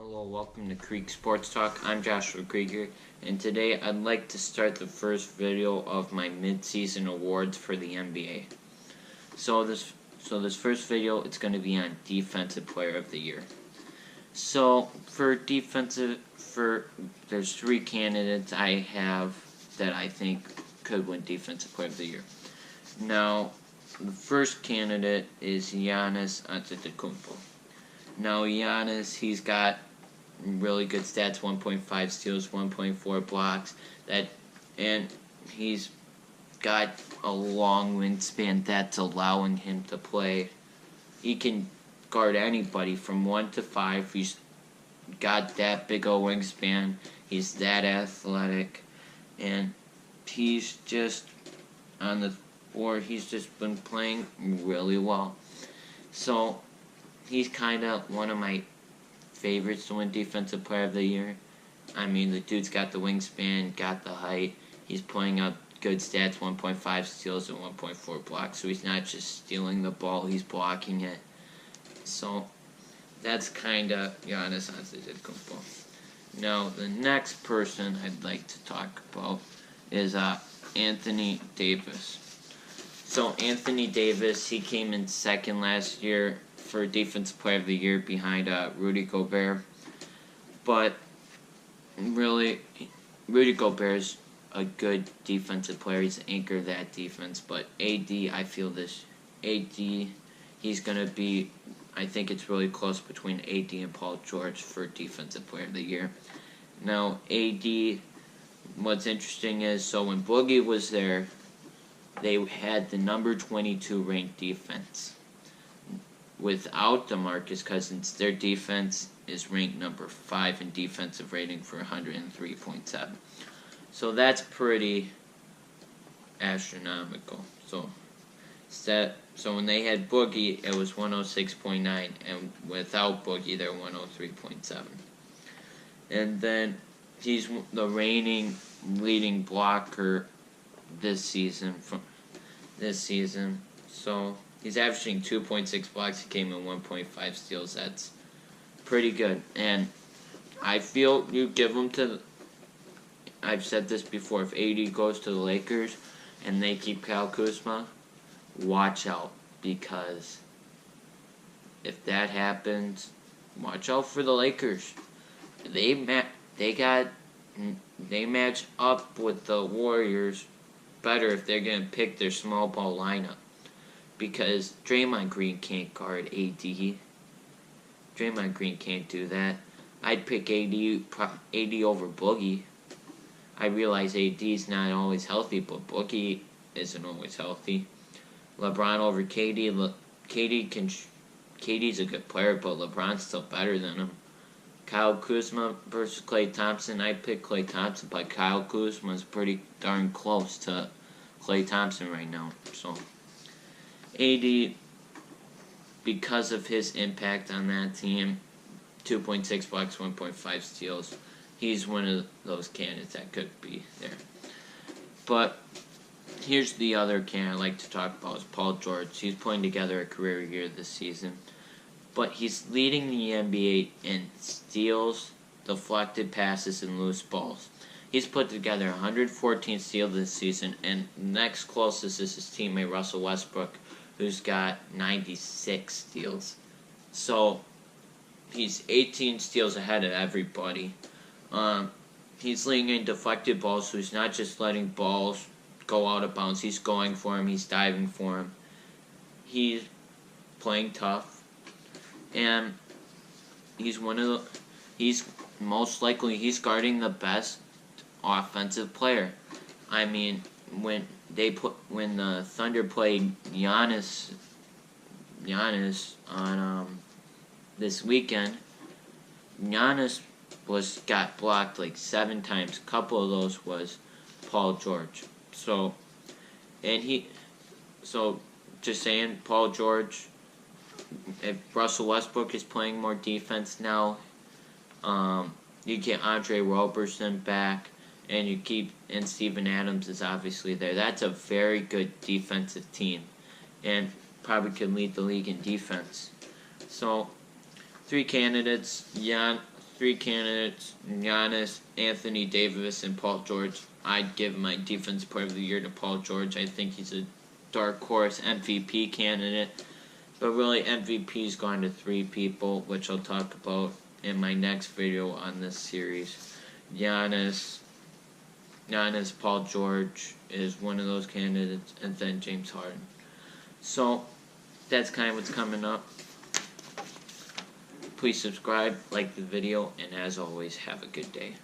Hello, welcome to Creek Sports Talk. I'm Joshua Krieger, and today I'd like to start the first video of my mid-season awards for the NBA. So this first video, it's going to be on Defensive Player of the Year. So there's three candidates I have that I think could win Defensive Player of the Year. Now, the first candidate is Giannis Antetokounmpo. Now, Giannis, he's got really good stats, 1.5 steals, 1.4 blocks, and he's got a long wingspan that's allowing him to play. He can guard anybody from 1 to 5. He's got that big a wingspan. He's that athletic, and he's just on the floor. He's just been playing really well. So he's kind of one of my favorites to win Defensive Player of the Year. I mean, the dude's got the wingspan, got the height. He's putting up good stats, 1.5 steals and 1.4 blocks. So he's not just stealing the ball, he's blocking it. So that's kind of Giannis Antetokounmpo. Now, the next person I'd like to talk about is Anthony Davis. So Anthony Davis, he came in second last year for Defensive Player of the Year behind Rudy Gobert. But really, Rudy Gobert's a good defensive player. He's the anchor of that defense. But AD, he's going to be, I think it's really close between AD and Paul George for Defensive Player of the Year. Now, AD, what's interesting is, so when Boogie was there, they had the number 22 ranked defense. Without DeMarcus Cousins, their defense is ranked number 5 in defensive rating for 103.7. So that's pretty astronomical. So when they had Boogie, it was 106.9, and without Boogie, they're 103.7. And then he's the reigning leading blocker this season. So he's averaging 2.6 blocks. He came in 1.5 steals. That's pretty good. And I feel you give him to... I've said this before. If AD goes to the Lakers and they keep Kyle Kuzma, watch out. Because if that happens, watch out for the Lakers. They match up with the Warriors better if they're going to pick their small ball lineup. Because Draymond Green can't guard AD. Draymond Green can't do that. I'd pick AD over Boogie. I realize AD's not always healthy, but Boogie isn't always healthy. LeBron over KD. KD's a good player, but LeBron's still better than him. Kyle Kuzma versus Klay Thompson. I'd pick Klay Thompson, but Kyle Kuzma's pretty darn close to Klay Thompson right now. So AD, because of his impact on that team, 2.6 blocks, 1.5 steals, he's one of those candidates that could be there. But here's the other candidate I'd like to talk about is Paul George. He's putting together a career year this season. But he's leading the NBA in steals, deflected passes, and loose balls. He's put together 114 steals this season, and next closest is his teammate Russell Westbrook, who's got 96 steals. So he's 18 steals ahead of everybody. He's leading in deflected balls, so he's not just letting balls go out of bounds. He's going for him. He's diving for him. He's playing tough. And he's most likely guarding the best offensive player. I mean, when the Thunder played Giannis on this weekend, Giannis got blocked like 7 times. A couple of those was Paul George. So just saying, Paul George. If Russell Westbrook is playing more defense now, you get Andre Roberson back, and Steven Adams is obviously there. That's a very good defensive team, and probably could lead the league in defense. So, 3 candidates: three candidates: Giannis, Anthony Davis, and Paul George. I'd give my Defense Player of the Year to Paul George. I think he's a dark horse MVP candidate. But really, MVP's gone to three people, which I'll talk about in my next video on this series. Giannis, Paul George is one of those candidates, and then James Harden. So, that's kind of what's coming up. Please subscribe, like the video, and as always, have a good day.